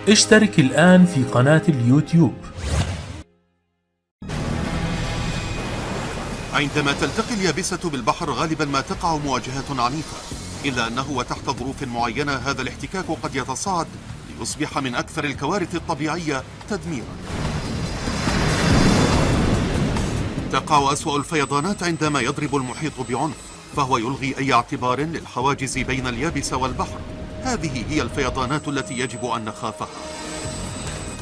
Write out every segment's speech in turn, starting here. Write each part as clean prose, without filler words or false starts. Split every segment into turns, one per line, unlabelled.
اشترك الآن في قناة اليوتيوب.
عندما تلتقي اليابسة بالبحر غالبا ما تقع مواجهات عنيفة، إلا أنه وتحت ظروف معينة هذا الاحتكاك قد يتصاعد ليصبح من أكثر الكوارث الطبيعية تدميرا. تقع أسوأ الفيضانات عندما يضرب المحيط بعنف، فهو يلغي أي اعتبار للحواجز بين اليابسة والبحر. هذه هي الفيضانات التي يجب أن نخافها.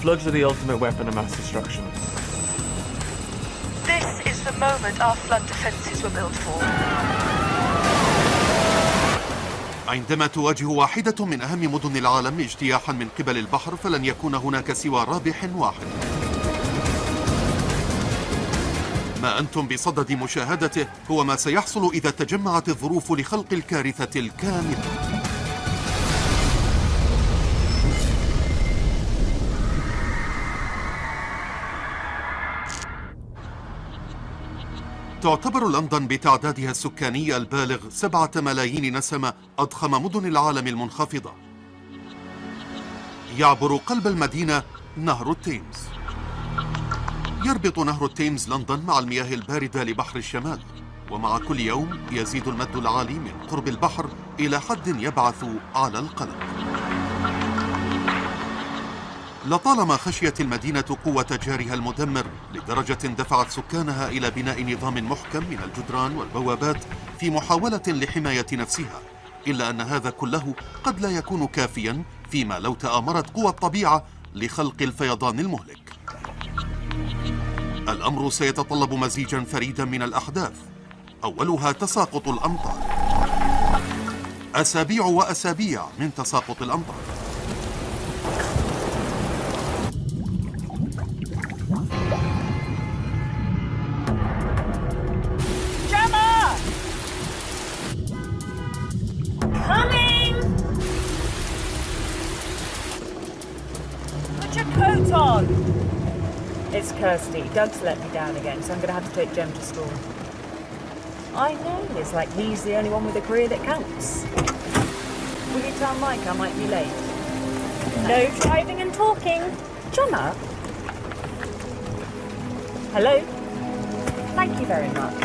Floods are the ultimate weapon of mass destruction.
This is the moment our flood defenses were built for.
عندما تواجه واحدة من أهم مدن العالم اجتياحا من قبل البحر، فلن يكون هناك سوى رابح واحد. ما أنتم بصدد مشاهدته هو ما سيحصل إذا تجمعت الظروف لخلق الكارثة الكاملة. تعتبر لندن بتعدادها السكاني البالغ 7 ملايين نسمة أضخم مدن العالم المنخفضة. يعبر قلب المدينة نهر التيمز. يربط نهر التيمز لندن مع المياه الباردة لبحر الشمال، ومع كل يوم يزيد المد العالي من قرب البحر إلى حد يبعث على القلق. لطالما خشيت المدينة قوة جارها المدمر لدرجة دفعت سكانها إلى بناء نظام محكم من الجدران والبوابات في محاولة لحماية نفسها، إلا أن هذا كله قد لا يكون كافيا فيما لو تآمرت قوى الطبيعة لخلق الفيضان المهلك. الأمر سيتطلب مزيجا فريدا من الأحداث، أولها تساقط الأمطار. أسابيع وأسابيع من تساقط الأمطار.
It's Kirsty. Doug's let me down again, so I'm going to have to take Jem to school. I know, it's like he's the only one with a career that counts. Will you tell Mike I might be late? No driving and talking. Gemma? Hello? Thank you very much.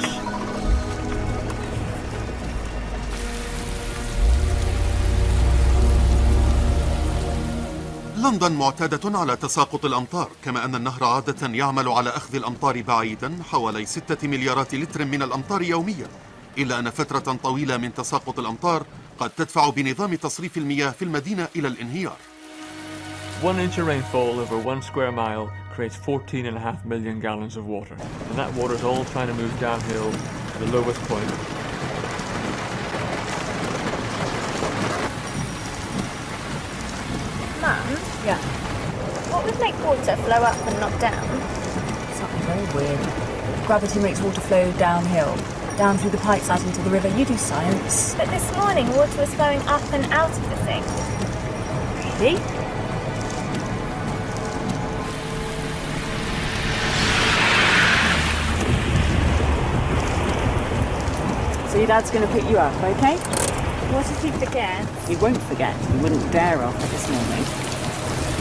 لندن معتادة على تساقط الأمطار، كما أن النهر عادة يعمل على أخذ الأمطار بعيدا، حوالي 6 مليارات لتر من الأمطار يوميا، إلا أن فترة طويلة من تساقط الأمطار قد تدفع بنظام تصريف المياه في المدينة إلى الانهيار.
1 inch of rainfall over 1 square mile creates 14.5 million gallons of water, and that water is all trying to move downhill to the lowest point.
Mum? Yeah?
What would make water flow up and not down?
Something very weird. Gravity makes water flow downhill, down through the pipes out into the river. You do science.
But this morning water was flowing up and out of the thing.
Really? So your dad's going to pick you up, okay?
What if he forgets?
He won't forget. He wouldn't dare after this morning.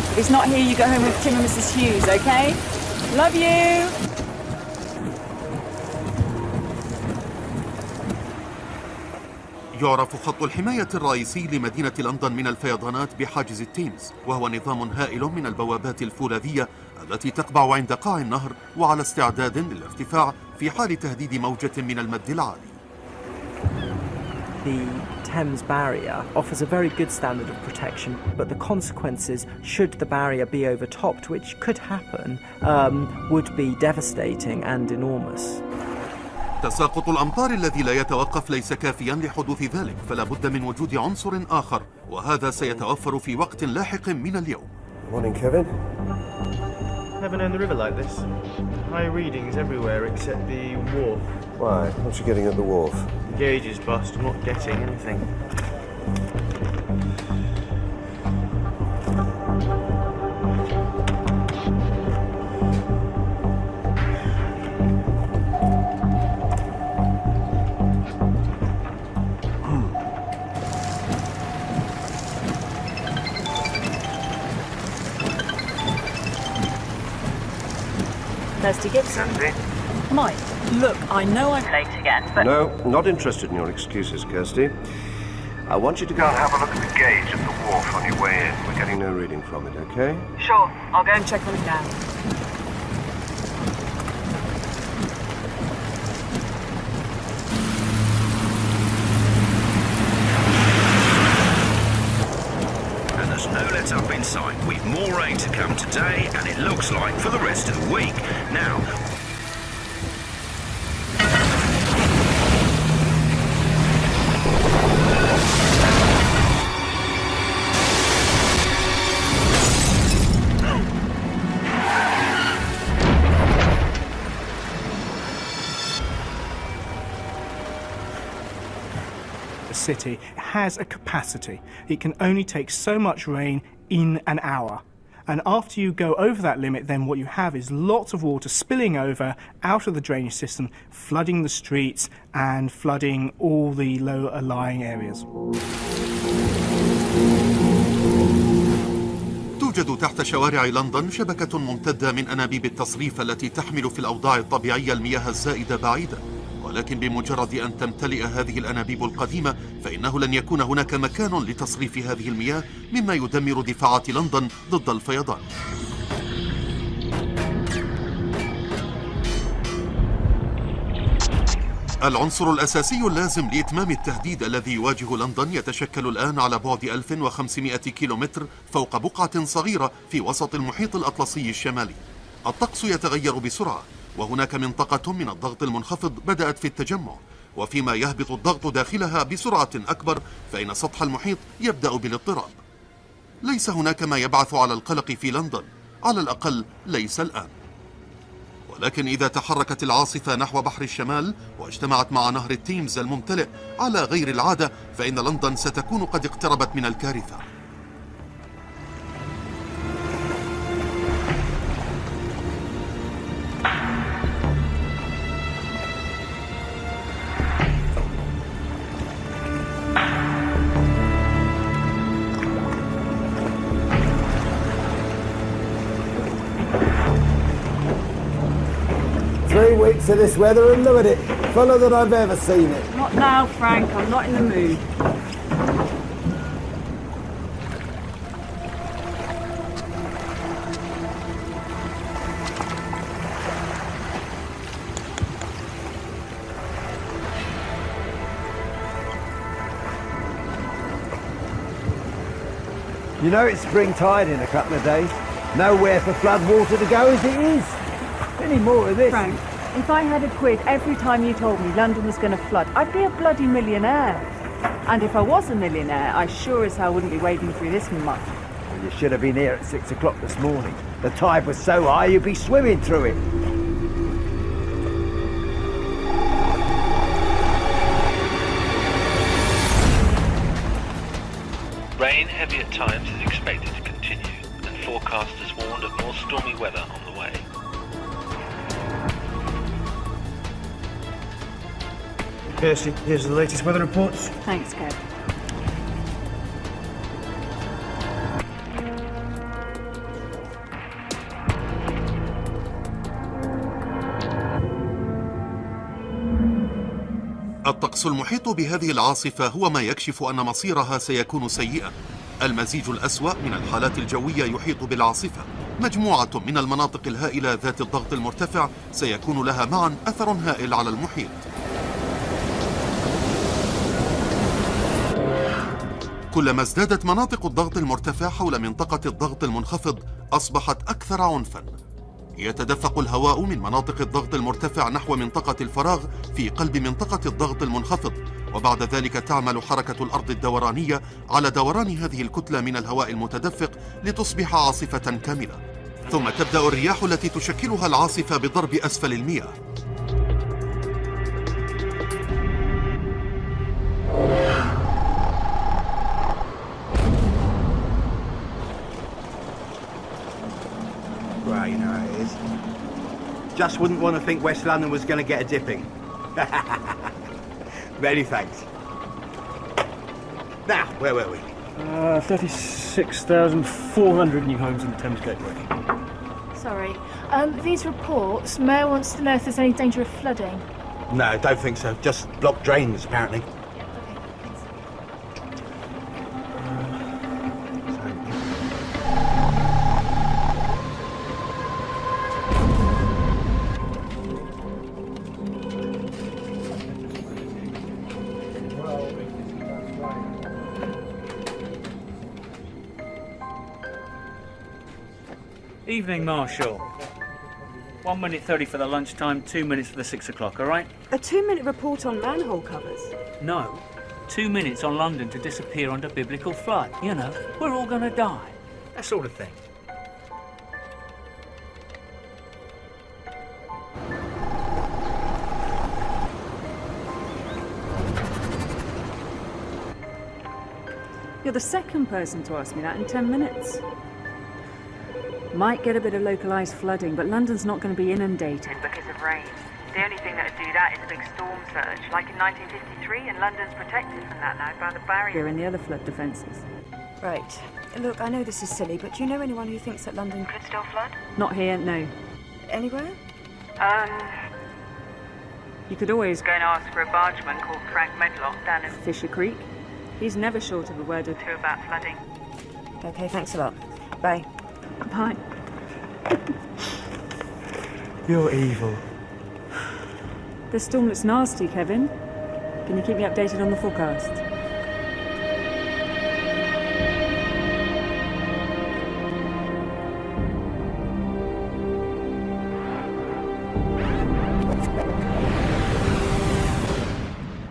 If he's not here, you go home with Tim and Mrs. Hughes, okay? Love you!
يعرف خط الحماية الرئيسي لمدينة لندن من الفيضانات بحاجز التيمز، وهو نظام هائل من البوابات الفولاذية التي تقبع عند قاع النهر وعلى استعداد للارتفاع في حال تهديد موجة من المد العالي.
The Thames barrier offers a very good standard of protection, but the consequences, should the barrier be overtopped, which could happen, would be devastating and enormous.
تساقط الأمطار الذي لا يتوقف ليس كافيا لحدوث ذلك، فلا بد من وجود عنصر آخر، وهذا سيتوفر في وقت لاحق من اليوم.
Morning, Kevin.
Never known the river like this. High readings everywhere except the wharf.
Why? What's you getting at the wharf?
The gauge is bust. I'm not getting anything.
Kirsty Gibson.
Kirsty?
Mike, look, I know I'm late again, but...
No, not interested in your excuses, Kirsty. I want you to go and have a look at the gauge at the wharf on your way in. We're getting no reading from it, okay?
Sure, I'll go and check on it now.
And there's no let up in sight. We've more rain to come today, and it looks like for the rest of the week. Now,
city has a capacity. It can only take so much rain in an hour. And after you go over that limit, then what you have is lots of water spilling over out of the drainage system, flooding the streets and flooding all the lower-lying areas.
توجد تحت شوارع لندن شبكة ممتدة من أنابيب التصريف التي تحمل في الأوضاع الطبيعية المياه الزائدة بعيدا، ولكن بمجرد أن تمتلئ هذه الأنابيب القديمة فإنه لن يكون هناك مكان لتصريف هذه المياه، مما يدمر دفاعات لندن ضد الفيضان. العنصر الأساسي اللازم لإتمام التهديد الذي يواجه لندن يتشكل الآن على بعد 1500 كيلومتر فوق بقعة صغيرة في وسط المحيط الأطلسي الشمالي. الطقس يتغير بسرعة، وهناك منطقة من الضغط المنخفض بدأت في التجمع، وفيما يهبط الضغط داخلها بسرعة أكبر فإن سطح المحيط يبدأ بالاضطراب. ليس هناك ما يبعث على القلق في لندن، على الأقل ليس الآن. ولكن إذا تحركت العاصفة نحو بحر الشمال واجتمعت مع نهر التيمز الممتلئ على غير العادة فإن لندن ستكون قد اقتربت من الكارثة.
To this weather and look at it, fuller than I've ever seen it.
Not now, Frank, I'm not in the mood.
You know it's spring tide in a couple of days. Nowhere for flood water to go as it is. Any more of this?
Frank, if I had a quid every time you told me London was going to flood, I'd be a bloody millionaire. And if I was a millionaire, I sure as hell wouldn't be wading through this muck.
Well, you should have been here at 6 o'clock this morning. The tide was so high you'd be swimming through it.
Rain heavy at times is expected to continue, and forecasters warned of more stormy weather on the way.
Kirsty, here's the latest weather reports.
Thanks, Kev.
الطقس المحيط بهذه العاصفة هو ما يكشف أن مصيرها سيكون سيئا. المزيج الأسوأ من الحالات الجوية يحيط بالعاصفة. مجموعة من المناطق الهائلة ذات الضغط المرتفع سيكون لها معا أثر هائل على المحيط. كلما ازدادت مناطق الضغط المرتفع حول منطقة الضغط المنخفض أصبحت أكثر عنفا. يتدفق الهواء من مناطق الضغط المرتفع نحو منطقة الفراغ في قلب منطقة الضغط المنخفض، وبعد ذلك تعمل حركة الأرض الدورانية على دوران هذه الكتلة من الهواء المتدفق لتصبح عاصفة كاملة. ثم تبدأ الرياح التي تشكلها العاصفة بضرب أسفل المياه.
Well, you know how it is. Just wouldn't want to think West London was going to get a dipping. Many thanks. Now, where were we?
36,400 new homes in the Thames Gateway.
Sorry. These reports, Mayor wants to know if there's any danger of flooding.
No, don't think so. Just blocked drains, apparently.
Evening, Marshal. 1 minute 30 for the lunchtime, 2 minutes for the 6 o'clock, all right?
A 2-minute report on manhole covers?
No. 2 minutes on London to disappear under biblical flood. You know, we're all gonna die. That sort of thing.
You're the second person to ask me that in 10 minutes. Might get a bit of localised flooding, but London's not going to be inundated
because of rain. The only thing that would do that is a big storm surge, like in 1953, and London's protected from that now by the barrier.
Here in the other flood defences.
Right. Look, I know this is silly, but do you know anyone who thinks that London
could still flood?
Not here, no.
Anywhere?
You could always
go and ask for a bargeman called Frank Medlock down in
Fisher Creek. He's never short of a word or
two about flooding.
Okay, thanks a lot. Bye.
Bye.
You're evil.
The storm looks nasty, Kevin. Can you keep me updated on the forecast?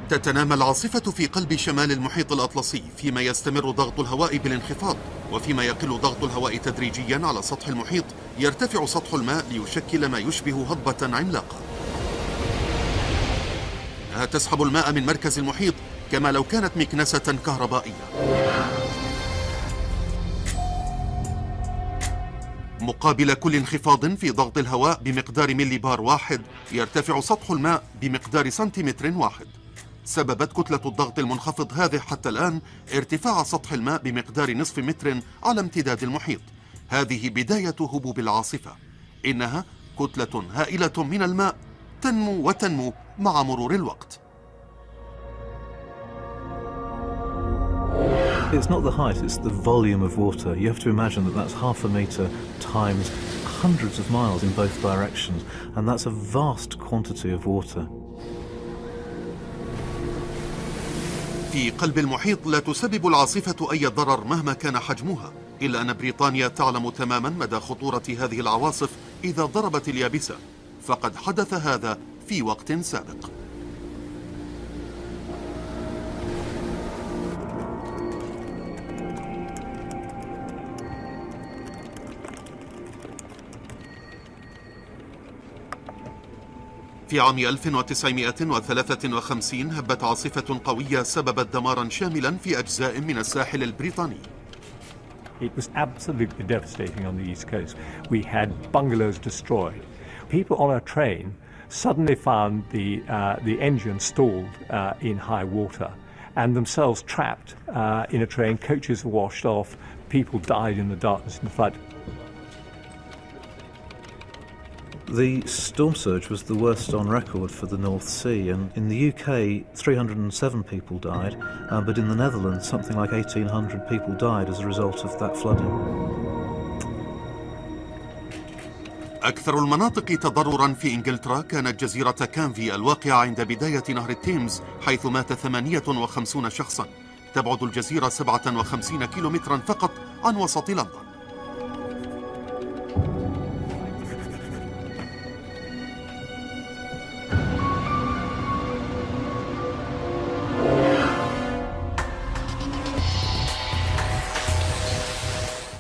تتنامى العاصفة في قلب شمال المحيط الأطلسي، فيما يستمر ضغط الهواء بالانخفاض، وفيما يقل ضغط الهواء تدريجيا على سطح المحيط يرتفع سطح الماء ليشكل ما يشبه هضبة عملاقة. إنها تسحب الماء من مركز المحيط كما لو كانت مكنسة كهربائية. مقابل كل انخفاض في ضغط الهواء بمقدار ملي بار واحد يرتفع سطح الماء بمقدار سنتيمتر واحد. سببت كتلة الضغط المنخفض هذه حتى الآن ارتفاع سطح الماء بمقدار نصف متر على امتداد المحيط. هذه بداية هبوب العاصفة. إنها كتلة هائلة من الماء تنمو وتنمو مع مرور الوقت.
It's not the height, it's the volume of water. You have to imagine that that's 0.5 metre times hundreds of miles in both directions, and that's a vast quantity of water.
في قلب المحيط لا تسبب العاصفة أي ضرر مهما كان حجمها، إلا أن بريطانيا تعلم تماما مدى خطورة هذه العواصف إذا ضربت اليابسة، فقد حدث هذا في وقت سابق. في عام 1953 هبت عاصفة قوية سببت دمارا شاملا في أجزاء من الساحل البريطاني.
It was absolutely devastating on the East Coast. We had bungalows destroyed. People on a train suddenly found the engine stalled in high water and themselves trapped in a train. Coaches were washed off. People died in the darkness and the flood.
The storm surge was the worst on record for the North Sea, and in the UK 307 people died, but in the Netherlands something like 1,800 people died as a result of that flooding.
أكثر المناطق تضرراً في إنجلترا كانت جزيرة كانفي الواقعة عند بداية نهر التيمز، حيث مات 58 شخصاً. تبعد الجزيرة 57 كيلومتراً فقط عن وسط لندن.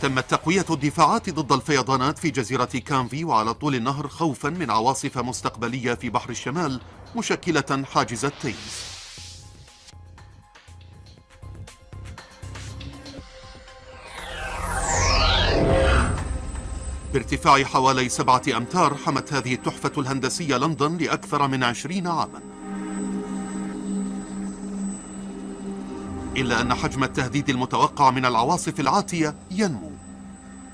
تمت تقوية الدفاعات ضد الفيضانات في جزيرة كانفي وعلى طول النهر خوفاً من عواصف مستقبلية في بحر الشمال مشكلة حاجز التيمز. بارتفاع حوالي 7 أمتار حمت هذه التحفة الهندسية لندن لأكثر من 20 عاماً. إلا أن حجم التهديد المتوقع من العواصف العاتية ينمو.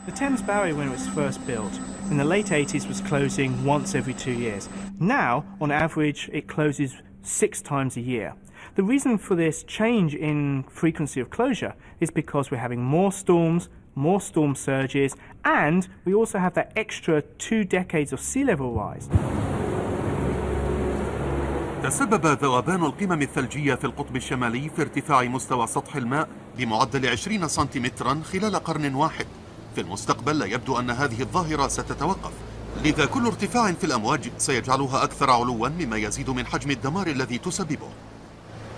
The Thames Barrier, when it was first built, in the late 80s was closing once every 2 years. Now, on average, it closes 6 times a year. The reason for this change in frequency of closure is because we're having more storms, more storm surges, and we also have that extra 2 decades of sea level rise.
تسبب ذوبان القمم الثلجية في القطب الشمالي في ارتفاع مستوى سطح الماء بمعدل 20 سنتيمترا خلال قرن واحد. في المستقبل لا يبدو أن هذه الظاهرة ستتوقف، لذا كل ارتفاع في الأمواج سيجعلها أكثر علوا مما يزيد من حجم الدمار الذي تسببه.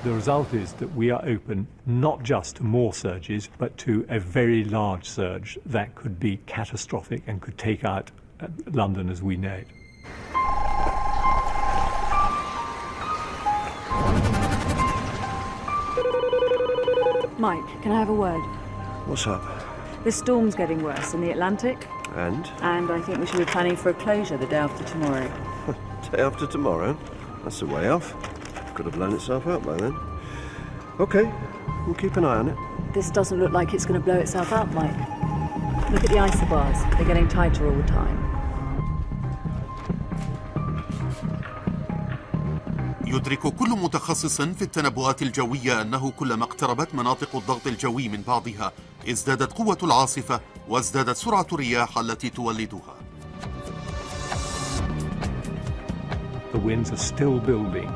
The result is that we are open not just to more surges, but to a very large surge that could be catastrophic and could take out London as we know it.
Mike, can I have a word?
What's up?
The storm's getting worse in the Atlantic.
And?
And I think we should be planning for a closure the day after tomorrow.
Day after tomorrow? That's a way off. Could have blown itself out by then. Okay, we'll keep an eye on it.
This doesn't look like it's going to blow itself out, Mike. Look at the isobars. They're getting tighter all the time.
يدرك كل متخصص في التنبؤات الجوية أنه كلما اقتربت مناطق الضغط الجوي من بعضها ازدادت قوة العاصفة وازدادت سرعة الرياح التي تولدها.
The winds are still building,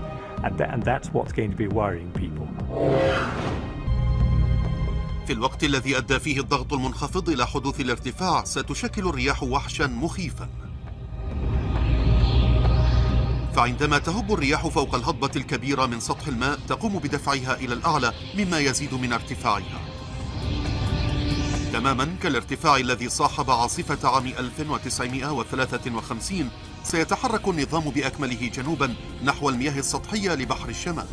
and that's what's going to be worrying people.
في الوقت الذي أدى فيه الضغط المنخفض إلى حدوث الارتفاع ستشكل الرياح وحشا مخيفا. فعندما تهب الرياح فوق الهضبة الكبيرة من سطح الماء تقوم بدفعها إلى الأعلى مما يزيد من ارتفاعها. تماما كالارتفاع الذي صاحب عاصفة عام 1953 سيتحرك النظام بأكمله جنوبا نحو المياه السطحية لبحر الشمال.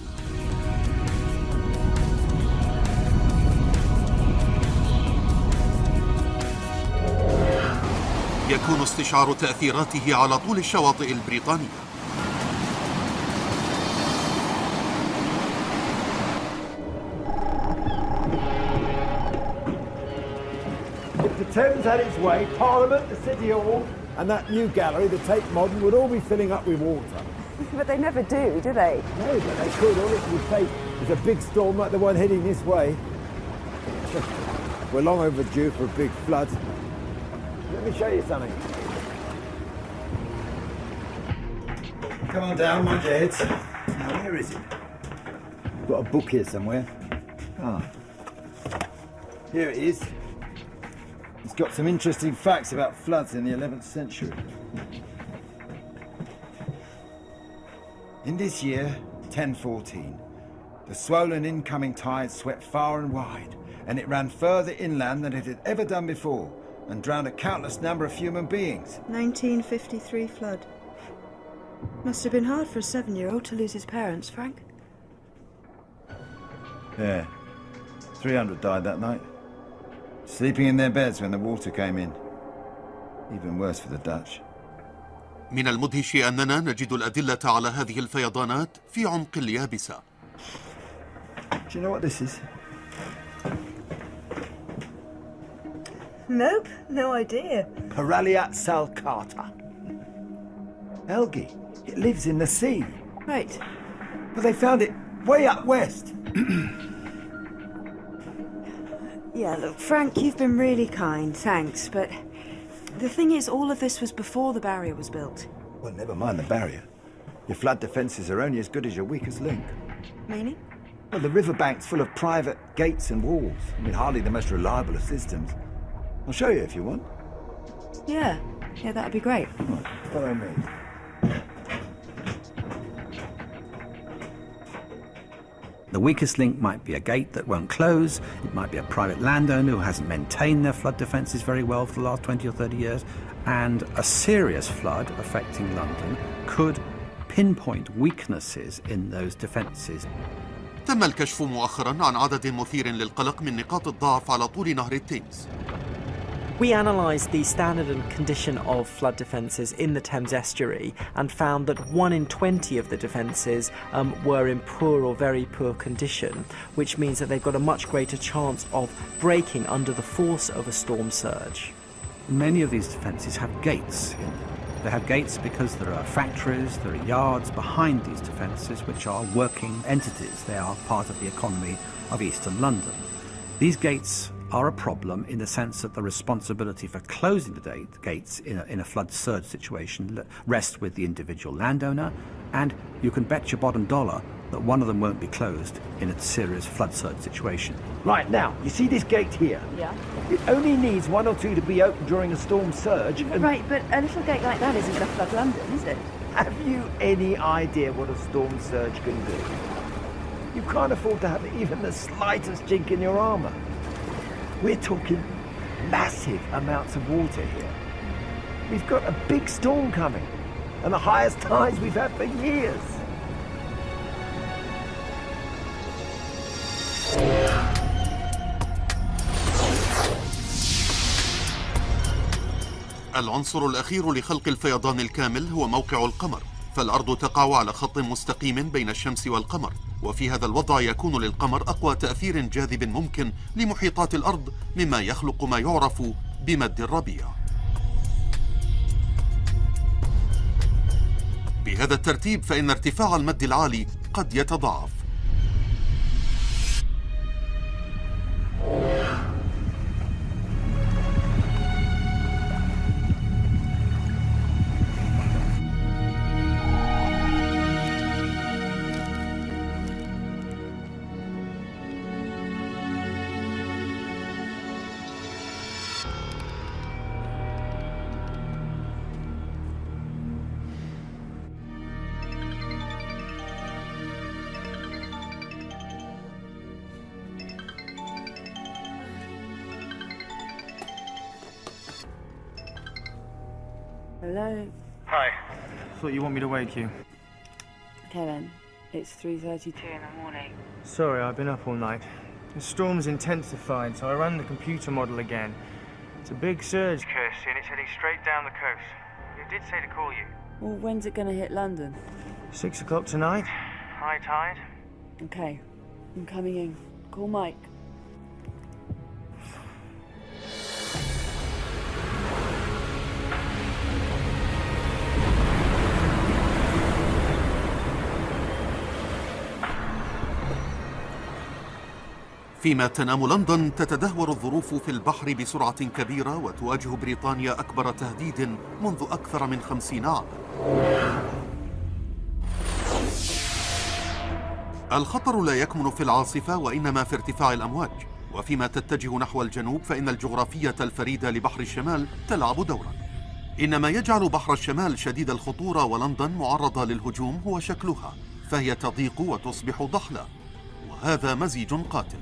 يكون استشعار تأثيراته على طول الشواطئ البريطانية.
If the Thames had its way, Parliament, the City Hall, and that new gallery, the Tate Modern, would all be filling up with water.
But they never do they?
No, but they could. All it would take is a big storm like the one heading this way. We're long overdue for a big flood. Let me show you something. Come on down, mind your heads. Now, where is it? Got a book here somewhere. Ah. Here it is. It's got some interesting facts about floods in the 11th century. In this year, 1014, the swollen incoming tide swept far and wide, and it ran further inland than it had ever done before, and drowned a countless number of human beings.
1953 flood. Must have been hard for a 7-year-old to lose his parents, Frank.
Yeah. 300 died that night. Sleeping in their beds when the water came in. Even worse for the Dutch.
من المدهش أننا نجد الأدلة على هذه الفيضانات في عمق اليابسة.
Do you know what this is?
Nope, no idea.
Paralia salcata. Algae. It lives in the sea.
Right.
But they found it way up west.
Yeah, look, Frank, you've been really kind, thanks, but the thing is, all of this was before the barrier was built.
Well, never mind the barrier. Your flood defences are only as good as your weakest link.
Meaning?
Well, the riverbank's full of private gates and walls. I mean, hardly the most reliable of systems. I'll show you if you want.
Yeah, that'd be great.
Right, follow me.
The weakest link might be a gate that won't close, it might be a private landowner who hasn't maintained their flood defences very well for the last 20 or 30 years, and a serious flood affecting London could pinpoint weaknesses in those defences.
تم الكشف مؤخرا عن عدد مثير للقلق من نقاط الضعف على طول نهر التيمز.
We analysed the standard and condition of flood defences in the Thames estuary and found that 1 in 20 of the defences were in poor or very poor condition, which means that they've got a much greater chance of breaking under the force of a storm surge.
Many of these defences have gates in them. They have gates because there are factories, there are yards behind these defences which are working entities. They are part of the economy of eastern London. These gates are a problem in the sense that the responsibility for closing the gates in a flood surge situation rests with the individual landowner, and you can bet your bottom dollar that one of them won't be closed in a serious flood surge situation.
Right, now, you see this gate here?
Yeah.
It only needs 1 or 2 to be open during a storm surge.
Right, but a little gate like that isn't going to flood London, is it?
Have you any idea what a storm surge can do? You can't afford to have even the slightest chink in your armour. We're talking massive amounts of water here. We've got a big storm coming, and the highest tides we've had for years.
العنصر الأخير لخلق الفيضان الكامل هو موقع القمر، فالأرض تقع على خط مستقيم بين الشمس والقمر، وفي هذا الوضع يكون للقمر أقوى تأثير جاذب ممكن لمحيطات الأرض، مما يخلق ما يعرف بمد الربيع. بهذا الترتيب فإن ارتفاع المد العالي قد يتضاعف.
Hello?
Hi. Thought you want me to wake you.
Okay then. It's 3:32 in the morning.
Sorry, I've been up all night. The storm's intensified, so I ran the computer model again. It's a big surge, Kirsty, and it's heading straight down the coast. It did say to call you.
Well, when's it going to hit London?
6 o'clock tonight. High tide.
Okay. I'm coming in. Call Mike.
فيما تنام لندن تتدهور الظروف في البحر بسرعة كبيرة، وتواجه بريطانيا أكبر تهديد منذ أكثر من 50 عاما. الخطر لا يكمن في العاصفة وإنما في ارتفاع الأمواج، وفيما تتجه نحو الجنوب فإن الجغرافية الفريدة لبحر الشمال تلعب دورا. إنما يجعل بحر الشمال شديد الخطورة ولندن معرضة للهجوم هو شكلها، فهي تضيق وتصبح ضحلة، وهذا مزيج قاتل.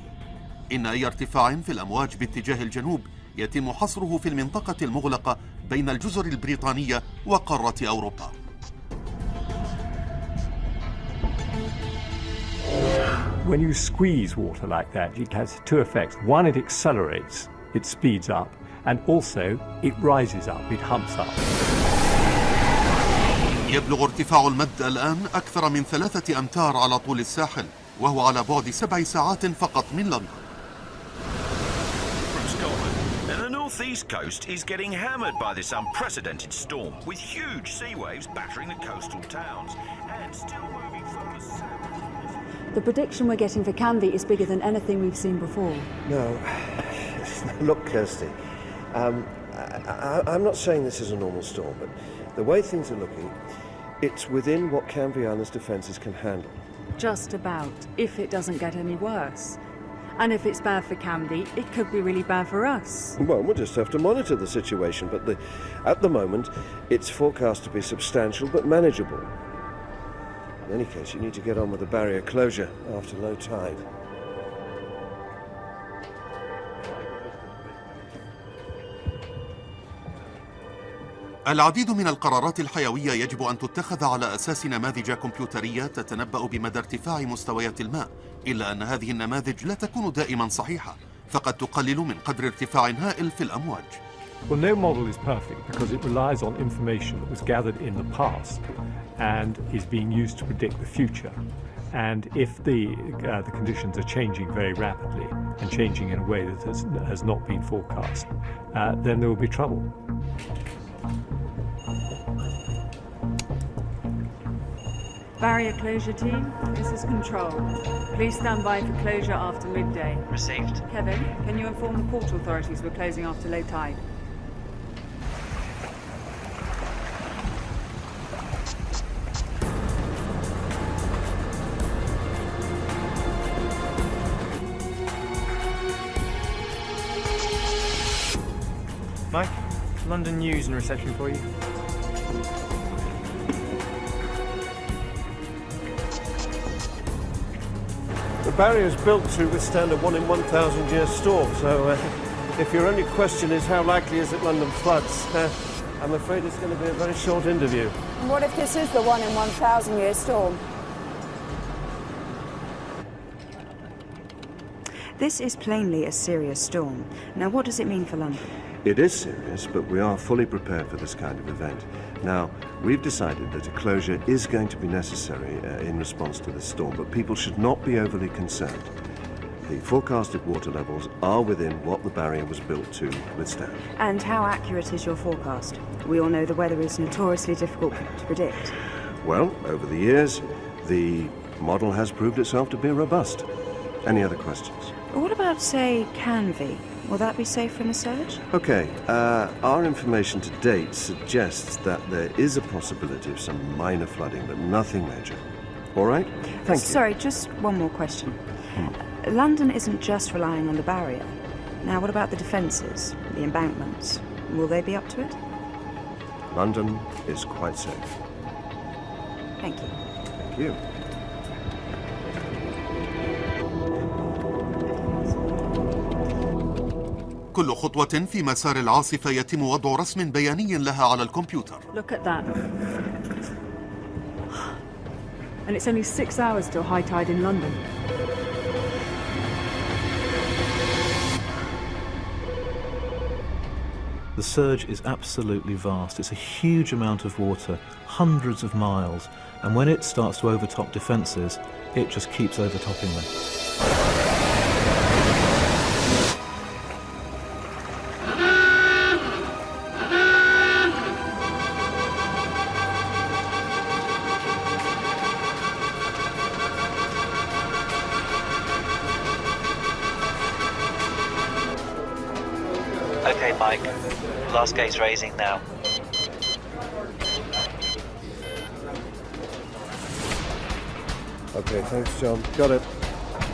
إن أي ارتفاع في الأمواج باتجاه الجنوب يتم حصره في المنطقة المغلقة بين الجزر البريطانية وقارة أوروبا.
When you squeeze water like that, it has two effects. One, it accelerates, it speeds up, and also it rises up, it humps up.
يبلغ ارتفاع المد الآن أكثر من 3 أمتار على طول الساحل، وهو على بعد 7 ساعات فقط من لندن.
The northeast coast is getting hammered by this unprecedented storm, with huge sea waves battering the coastal towns and still moving from the south.
The prediction we're getting for Canvey is bigger than anything we've seen before.
No. Look, Kirsty, I'm not saying this is a normal storm, but the way things are looking, it's within what Canvey Island's defences can handle.
Just about, if it doesn't get any worse. And if it's bad for Canvey, it could be really bad for us.
Well, we'll just have to monitor the situation, but at the moment, it's forecast to be substantial but manageable. In any case, you need to get on with the barrier closure after low tide.
العديد من القرارات الحيوية يجب أن تتخذ على أساس نماذج كمبيوترية تتنبأ بمدى ارتفاع مستويات الماء، إلا أن هذه النماذج لا تكون دائما صحيحة، فقد تقلل من قدر ارتفاع هائل في الأمواج.
Well, no model is perfect because it relies on information that was gathered in the past and is being used to predict the future. And if the conditions are changing very rapidly and changing in a way that has not been forecast, then there will be trouble.
Barrier closure team, this is Control. Please stand by for closure after midday.
Received.
Kevin, can you inform the port authorities we're closing after low tide?
Mike, London News and reception for you.
The barrier is built to withstand a 1 in 1,000 year storm, so if your only question is how likely is it London floods, I'm afraid it's going to be a very short interview.
And what if this is the 1 in 1,000 year storm?
This is plainly a serious storm. Now, what does it mean for London?
It is serious, but we are fully prepared for this kind of event. Now, we've decided that a closure is going to be necessary in response to this storm, but people should not be overly concerned. The forecasted water levels are within what the barrier was built to withstand.
And how accurate is your forecast? We all know the weather is notoriously difficult to predict.
Well, over the years, the model has proved itself to be robust. Any other questions?
What about, say, Canvey? Will that be safe from a surge?
Okay, our information to date suggests that there is a possibility of some minor flooding, but nothing major. All right? Thank you.
Sorry, just one more question. London isn't just relying on the barrier. Now, what about the defences, the embankments? Will they be up to it?
London is quite safe.
Thank you.
Thank you.
كل خطوة في مسار العاصفة يتم وضع رسم بياني لها على الكمبيوتر.
Look at that. And it's only 6 hours till high tide in London.
The surge is absolutely vast. It's a huge amount of water, hundreds of miles, and when it starts to overtop defences, it just keeps overtopping them.
Okay, Mike. Last gate's raising now.
Okay, thanks, John. Got it.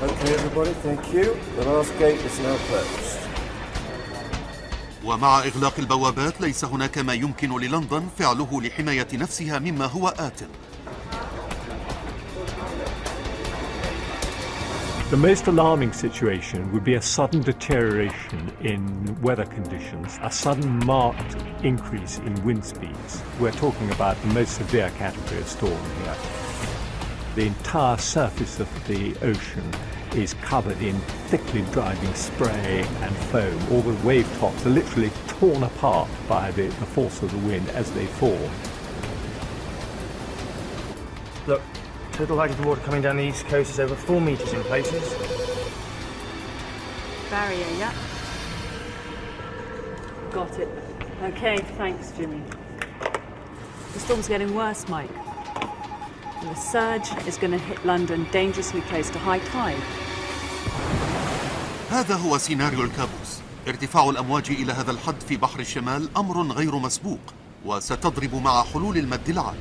Okay, everybody, thank you. The last gate is now closed.
ومع إغلاق البوابات ليس هناك ما يمكن للندن فعله لحماية نفسها مما هو آت.
The most alarming situation would be a sudden deterioration in weather conditions, a sudden marked increase in wind speeds. We're talking about the most severe category of storm here. The entire surface of the ocean is covered in thickly driving spray and foam. All the wave tops are literally torn apart by the force of the wind as they fall.
Look, total height of the water coming down the east coast is over 4 metres in places.
Barrier, yeah. Got it. Okay, thanks, Jimmy. The storm's getting worse, Mike. And the surge is going to hit London dangerously close to high tide.
هذا هو سيناريو الكابوس. ارتفاع الأمواج إلى هذا الحد في بحر الشمال أمر غير مسبوق، وستضرب مع حلول المد العالي.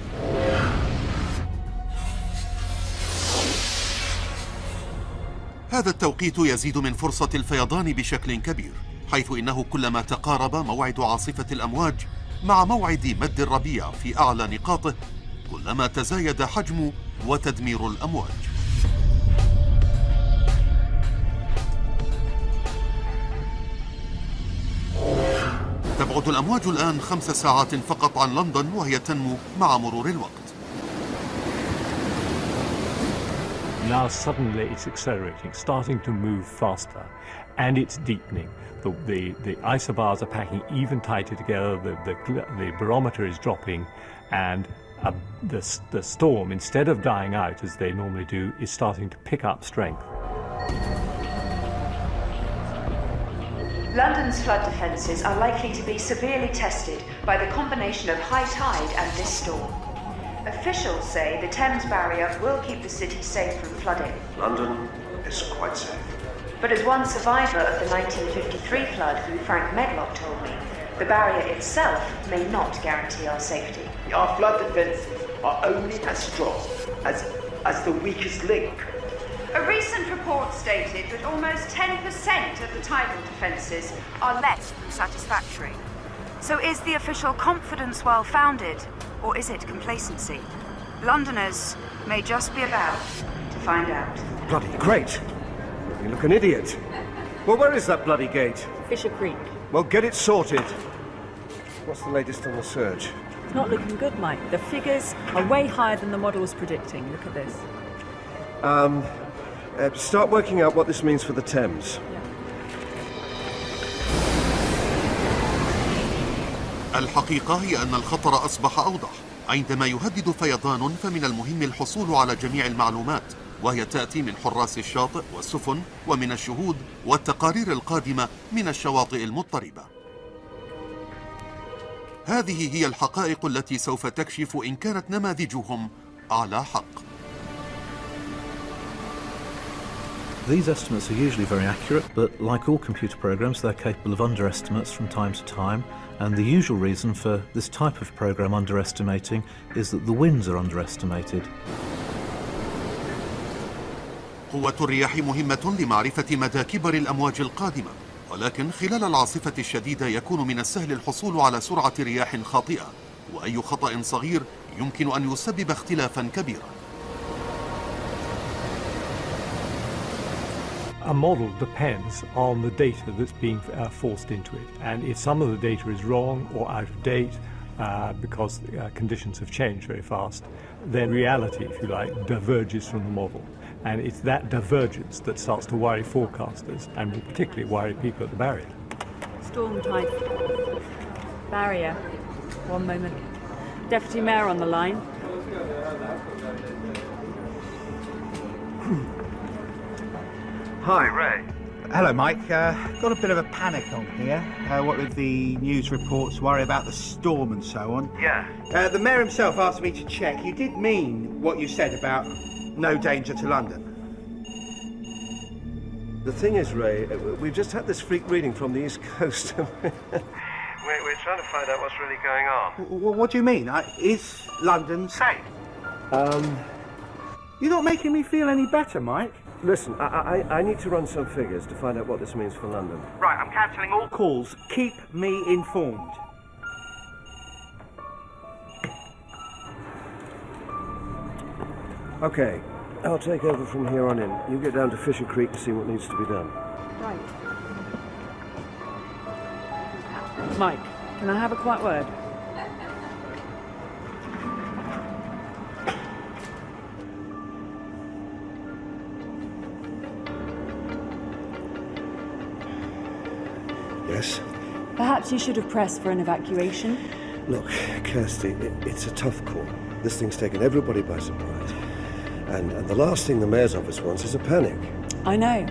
هذا التوقيت يزيد من فرصة الفيضان بشكل كبير، حيث إنه كلما تقارب موعد عاصفة الأمواج مع موعد مد الربيع في أعلى نقاطه، كلما تزايد حجم وتدمير الأمواج. تبعد الأمواج الآن 5 ساعات فقط عن لندن، وهي تنمو مع مرور الوقت.
Now suddenly it's accelerating, starting to move faster, and it's deepening. The isobars are packing even tighter together, the barometer is dropping, and the storm, instead of dying out as they normally do, is starting to pick up strength.
London's flood defences are likely to be severely tested by the combination of high tide and this storm. Officials say the Thames barrier will keep the city safe from flooding.
London is quite safe.
But as one survivor of the 1953 flood who Frank Medlock told me, the barrier itself may not guarantee our safety.
Our flood defences are only as strong as the weakest link.
A recent report stated that almost 10% of the tidal defences are less than satisfactory. So is the official confidence well-founded, or is it complacency? Londoners may just be about to find out.
Bloody great. You look an idiot. Well, where is that bloody gate?
Fisher Creek.
Well, get it sorted. What's the latest on the surge?
It's not looking good, Mike. The figures are way higher than the model was predicting. Look at this.
Start working out what this means for the Thames.
الحقيقة هي أن الخطر أصبح أوضح. عندما يهدد فيضان فمن المهم الحصول على جميع المعلومات، وهي تأتي من حراس الشاطئ والسفن ومن الشهود والتقارير القادمة من الشواطئ المضطربة. هذه هي الحقائق التي سوف تكشف إن كانت نماذجهم على حق.
These estimates are usually very accurate, but like all computer programs, they're capable of underestimates from time to time, and the usual reason for this type of program underestimating is that the winds are underestimated.
قوة الرياح مهمة لمعرفة مدى كبر الأمواج القادمة، ولكن خلال العاصفة الشديدة يكون من السهل الحصول على سرعة رياح خاطئة، وأي خطأ صغير يمكن أن يسبب اختلافا كبيرا.
A model depends on the data that's being forced into it, and if some of the data is wrong or out of date because conditions have changed very fast, then reality, if you like, diverges from the model. And it's that divergence that starts to worry forecasters and will particularly worry people at the barrier.
Storm type. Barrier. One moment. Deputy Mayor on the line.
Hi, Ray. Hello, Mike. Got a bit of a panic on here. What with the news reports, worry about the storm and so on. Yeah. The Mayor himself asked me to check. You did mean what you said about no danger to London.
The thing is, Ray, we've just had this freak reading from the East Coast. We're trying to find out what's really going on.
What do you mean? Is London safe? You're not making me feel any better, Mike.
Listen, I need to run some figures to find out what this means for London.
Right, I'm cancelling all calls. Keep me informed.
Okay, I'll take over from here on in. You get down to Fisher Creek to see what needs to be done.
Right. Mike, can I have a quiet word?
Yes?
Perhaps you should have pressed for an evacuation.
Look, Kirsty, it's a tough call. This thing's taken everybody by surprise. And the last thing the Mayor's office wants is a panic.
I know.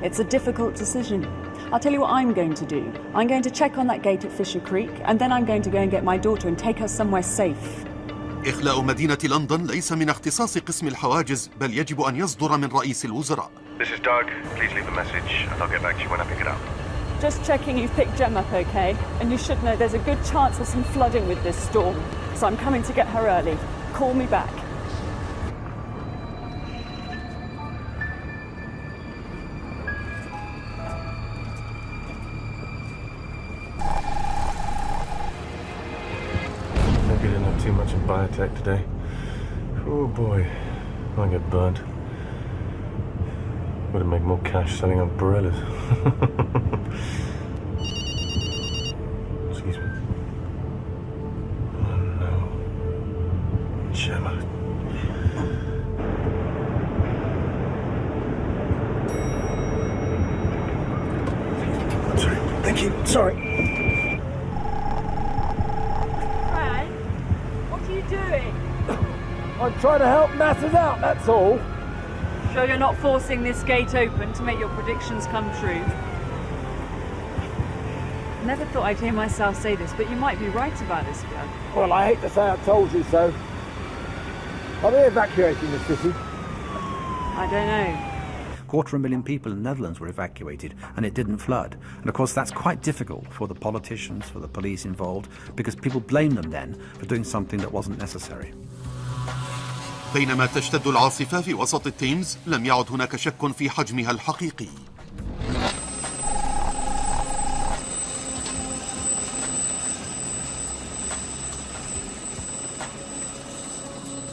It's a difficult decision. I'll tell you what I'm going to do. I'm going to check on that gate at Fisher Creek, and then I'm going to go and get my daughter and take her somewhere safe.
إخلاء مدينة لندن ليس من اختصاص قسم الحواجز، بل يجب أن يصدر من رئيس الوزراء.
This is Doug. Please leave a message, and I'll get back to you when I pick it up.
Just checking you've picked Jem up okay, and you should know there's a good chance of some flooding with this storm, so I'm coming to get her early. Call me back.
Maybe I didn't have too much in biotech today. Oh boy, I get burnt. Would have made more cash selling umbrellas. Excuse me. Oh no. Gemma. Sorry. Thank you. Sorry.
Fran, what are you doing?
trying to help masses out, that's all.
Sure you're not forcing this gate open to make your predictions come true? Never thought I'd hear myself say this, but you might be right about this again.
Well, I hate to say I told you so. Are they evacuating the city?
I don't know.
250,000 people in the Netherlands were evacuated and it didn't flood. And of course that's quite difficult for the politicians, for the police involved, because people blame them then for doing something that wasn't necessary.
بينما تشتد العاصفة في وسط التيمز لم يعد هناك شك في حجمها الحقيقي.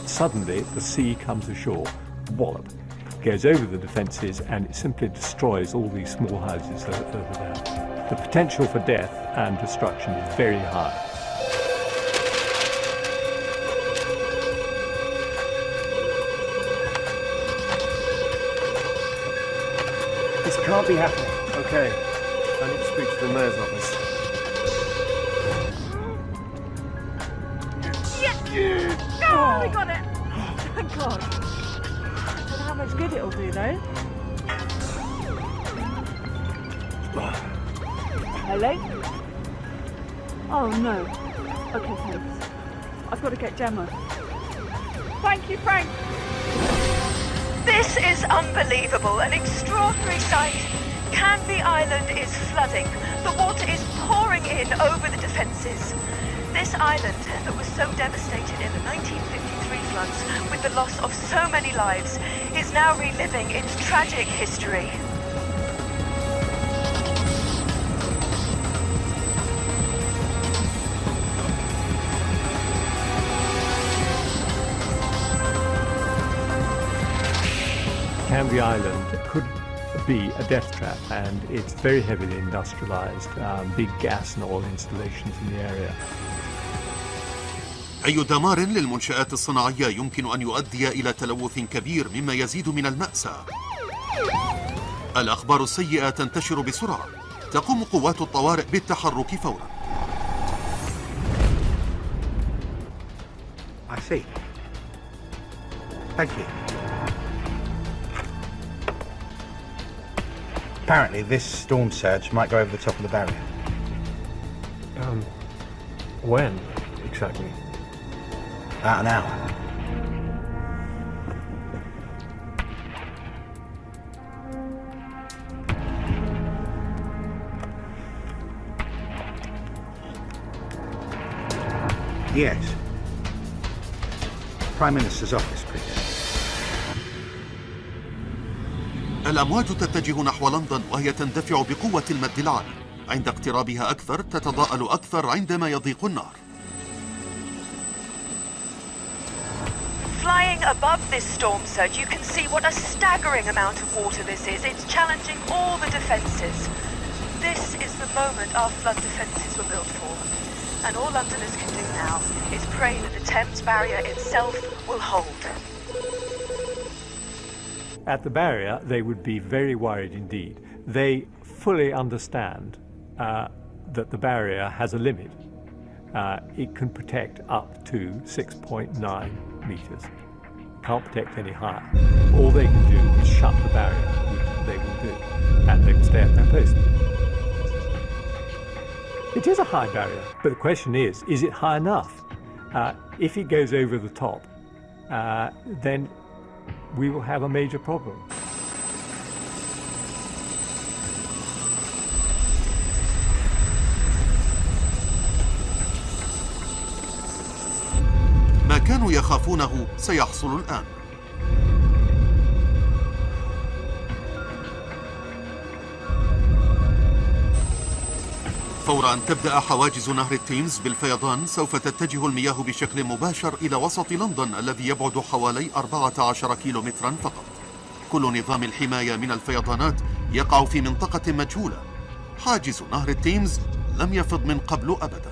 Suddenly the sea comes ashore, wallop, goes over the defences and it simply destroys all these small houses over there. The potential for death and destruction is very high.
This can't be happening. Okay, I need to speak to the mayor's office.
Yes! Oh, we got it! Thank God. I don't know how much good it'll do, though. Hello? Oh, no. Okay, thanks. I've got to get Gemma. Thank you, Frank.
This is unbelievable, an extraordinary sight. Canby Island is flooding. The water is pouring in over the defences. This island that was so devastated in the 1953 floods with the loss of so many lives is now reliving its tragic history.
Canby Island could be a death trap, and it's very heavily industrialised, big gas and oil installations in the area.
أي دمار للمنشآت الصناعية يمكن أن يؤدي إلى تلوث كبير مما يزيد من المأساة. الأخبار السيئة تنتشر بسرعة. تقوم قوات الطوارئ بالتحرك فورا.
I see. Thank you. Apparently this storm surge might go over the top of the barrier.
When exactly?
About an hour. Yes. Prime Minister's office, please.
الأمواج تتجه نحو لندن وهي تندفع بقوة المد العالي. عند اقترابها أكثر تتضاءل أكثر عندما يضيق النهر.
Flying above this storm surge, you can see what a staggering amount of water this is. It's challenging all the defences. This is the moment our flood defences were built for. And all Londoners can do now is pray that the Thames barrier itself will hold.
At the barrier, they would be very worried indeed. They fully understand that the barrier has a limit. It can protect up to 6.9 metres. Can't protect any higher. All they can do is shut the barrier, which they will do, and they can stay at their post. It is a high barrier, but the question is it high enough? If it goes over the top, then we will have a major problem.
ما كانوا يخافونه سيحصل الآن. فور أن تبدأ حواجز نهر التيمز بالفيضان سوف تتجه المياه بشكل مباشر إلى وسط لندن الذي يبعد حوالي 14 كيلومترا فقط. كل نظام الحماية من الفيضانات يقع في منطقة مجهولة. حاجز نهر التيمز لم يفض من قبل أبدا.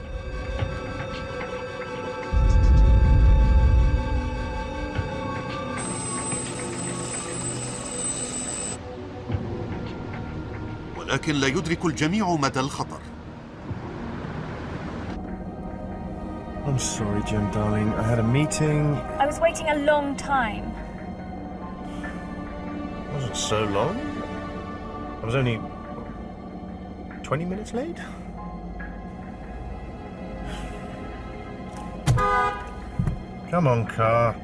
ولكن لا يدرك الجميع مدى الخطر.
I'm
I'm sorry, Jem, darling. I had a meeting.
I was waiting a long time.
It wasn't so long. I was only 20 minutes late. Come on, car.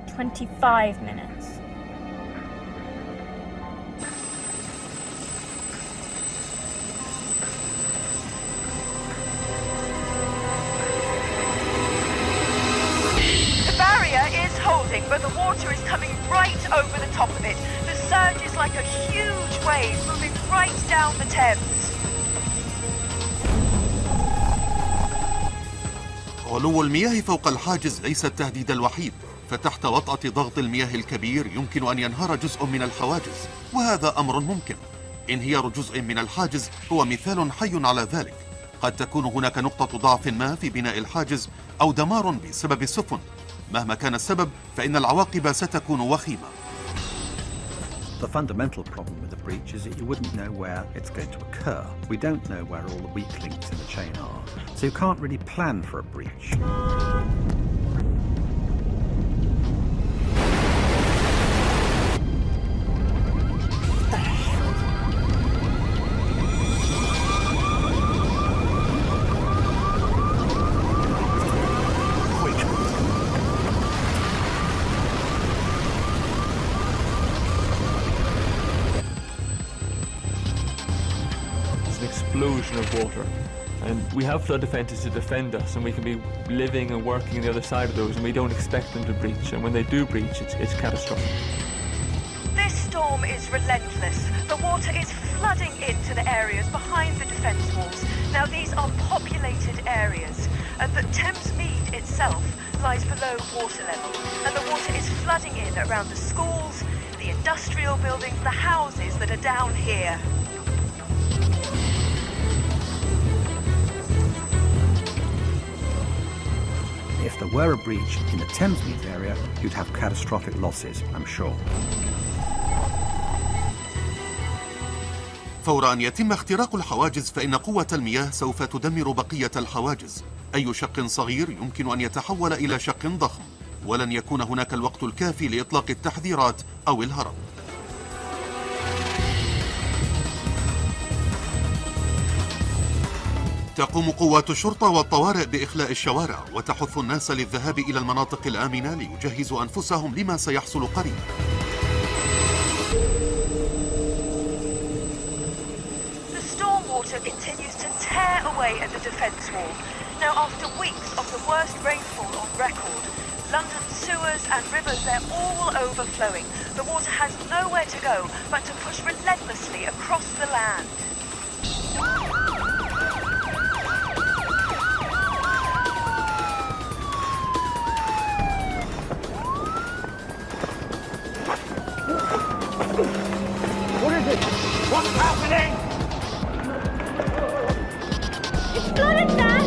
25 minutes.
The barrier is holding, but the water is coming right over the top of it. The surge is like a huge wave moving right down the Thames.
علو المياه فوق الحاجز ليس التهديد الوحيد، فتحت وطأة ضغط المياه الكبير يمكن أن ينهار جزء من الحواجز، وهذا أمر ممكن. انهيار جزء من الحاجز هو مثال حي على ذلك. قد تكون هناك نقطة ضعف ما في بناء الحاجز أو دمار بسبب السفن. مهما كان السبب فإن العواقب ستكون وخيمة.
The fundamental problem with the breach is that you wouldn't know where it's going to occur. We don't know where all the weak links in the chain are, so you can't really plan for a breach.
Explosion of water, and we have flood defences to defend us, and we can be living and working on the other side of those, and we don't expect them to breach, and when they do breach, it's catastrophic.
This storm is relentless. The water is flooding into the areas behind the defence walls. Now these are populated areas, and the Thames Mead itself lies below water level, and the water is flooding in around the schools, the industrial buildings, the houses that are down here.
If there were a breach in the Thames Mead area, you'd have catastrophic losses, I'm sure.
فور أن يتم اختراق الحواجز فإن قوة المياه سوف تدمر بقية الحواجز. أي شق صغير يمكن أن يتحول إلى شق ضخم، ولن يكون هناك الوقت الكافي لإطلاق التحذيرات أو الهرب. تقوم قوات الشرطة والطوارئ بإخلاء الشوارع وتحث الناس للذهاب إلى المناطق الآمنة ليجهزوا أنفسهم لما سيحصل قريبا.
The storm water continues to tear away at the defence wall. Now, after weeks of the worst rainfall on record, London's sewers and rivers, they're all overflowing. The water has nowhere to go but to push relentlessly across the land.
What is it? What's happening?
It's flooded, Dad!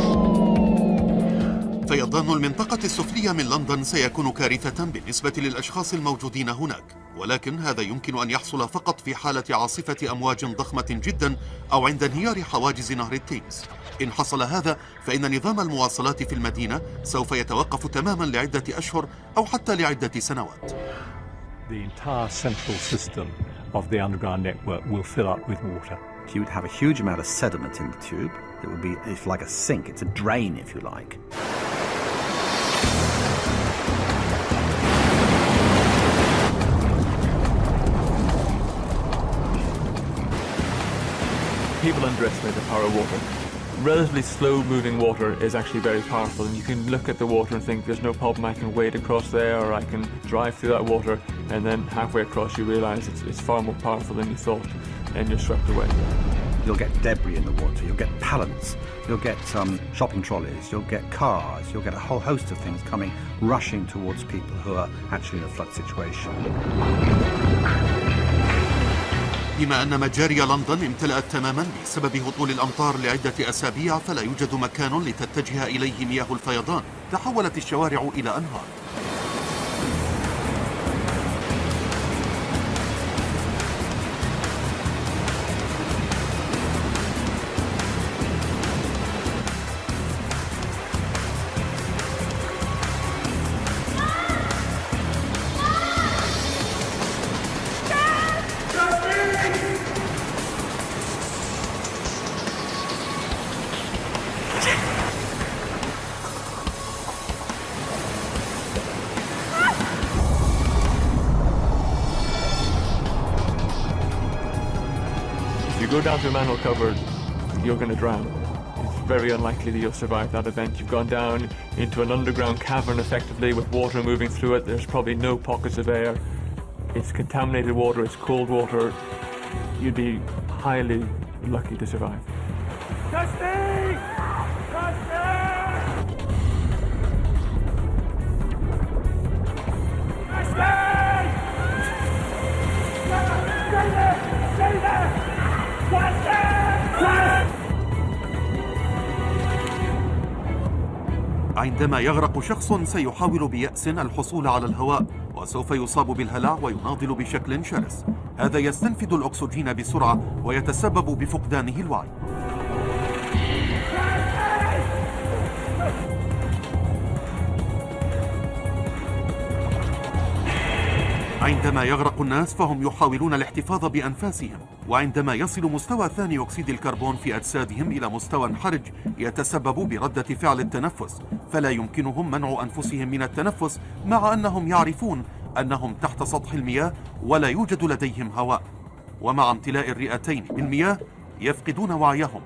فيضان المنطقة السفلية من لندن سيكون كارثة بالنسبة للأشخاص الموجودين هناك، ولكن هذا يمكن أن يحصل فقط في حالة عاصفة أمواج ضخمة جدا أو عند انهيار حواجز نهر التيمز. إن حصل هذا فإن نظام المواصلات في المدينة سوف يتوقف تماما لعدة أشهر أو حتى لعدة سنوات.
The entire central system of the underground network will fill up with water.
So you would have a huge amount of sediment in the tube. It would be, it's like a sink, it's a drain if you like.
People underestimate the power of water. Relatively slow-moving water is actually very powerful, and you can look at the water and think there's no problem, I can wade across there, or I can drive through that water, and then halfway across you realise it's far more powerful than you thought, and you're swept away.
You'll get debris in the water, you'll get pallets, you'll get shopping trolleys, you'll get cars, you'll get a whole host of things coming, rushing towards people who are actually in a flood situation.
بما أن مجاري لندن امتلأت تماما بسبب هطول الأمطار لعدة أسابيع، فلا يوجد مكان لتتجه إليه مياه الفيضان. تحولت الشوارع إلى أنهار.
go down to a manhole cover, you're going to drown. It's very unlikely that you'll survive that event. You've gone down into an underground cavern effectively with water moving through it. There's probably no pockets of air. It's contaminated water, it's cold water. You'd be highly lucky to survive.
Dusty!
عندما يغرق شخص سيحاول بيأس الحصول على الهواء وسوف يصاب بالهلع ويناضل بشكل شرس. هذا يستنفذ الأكسجين بسرعة ويتسبب بفقدانه الوعي. عندما يغرق الناس فهم يحاولون الاحتفاظ بأنفاسهم، وعندما يصل مستوى ثاني أكسيد الكربون في أجسادهم إلى مستوى حرج يتسبب بردة فعل التنفس، فلا يمكنهم منع أنفسهم من التنفس مع أنهم يعرفون أنهم تحت سطح المياه ولا يوجد لديهم هواء. ومع امتلاء الرئتين بالمياه يفقدون وعيهم،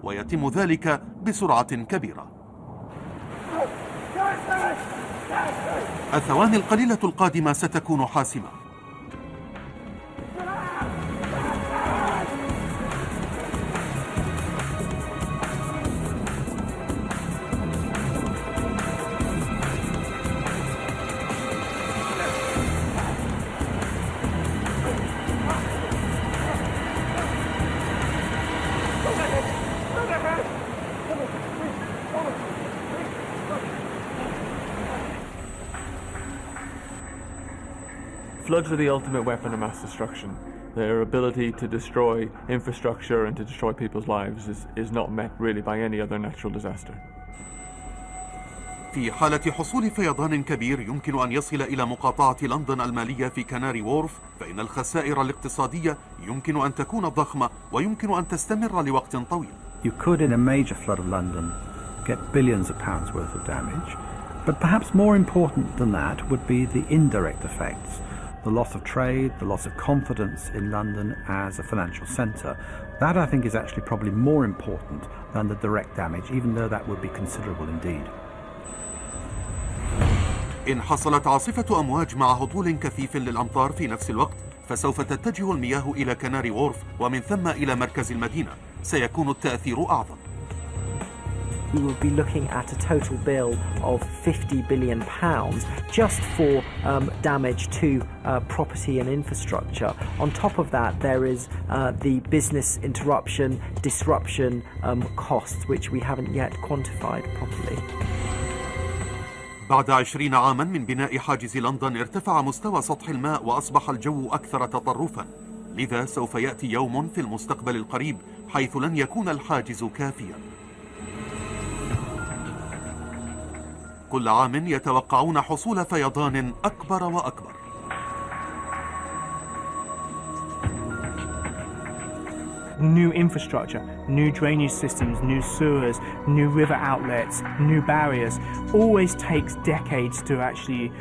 ويتم ذلك بسرعة كبيرة. الثواني القليلة القادمة ستكون حاسمة.
Floods are the ultimate weapon of mass destruction. Their ability to destroy infrastructure and to destroy people's lives is not met really by any other natural disaster.
في حالة حصول فيضان كبير يمكن أن يصل إلى مقاطعة لندن المالية في كناري وورف، فإن الخسائر الاقتصادية يمكن أن تكون ضخمة ويمكن أن تستمر لوقت طويل.
You could, in a major flood of London, get billions of pounds worth of damage, but perhaps more important than that would be the indirect effects. The loss of trade, the loss of confidence in London as a financial centre. That, I think, is actually probably more important than the direct damage, even though that would be considerable indeed.
إن حصلت عاصفة أمواج مع هطول كثيف للأمطار في نفس الوقت، فسوف تتجه المياه إلى كناري وورف ومن ثم إلى مركز المدينة. سيكون التأثير أعظم.
We will be looking at a total bill of £50 billion just for damage to property and infrastructure. On top of that, there is the business interruption, disruption costs, which we haven't yet quantified properly.
بعد 20 عاما من بناء حاجز لندن ارتفع مستوى سطح الماء وأصبح الجو أكثر تطرفا، لذا سوف يأتي يوم في المستقبل القريب حيث لن يكون الحاجز كافيا. كل عام يتوقعون حصول فيضان أكبر وأكبر.
New infrastructure, new drainage systems, new sewers, new river outlets, new barriers, always takes decades to actually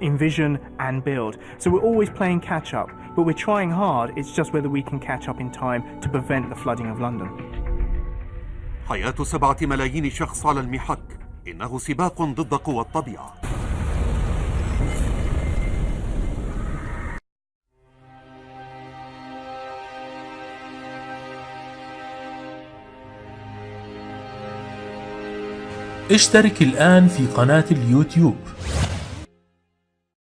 envision and build. So we're always playing catch up, but we're trying hard. It's just whether we can catch up in time to prevent the flooding of London.
حياة 7 ملايين شخص على المحك إنه سباق ضد قوى الطبيعة.
اشترك الآن في قناة اليوتيوب.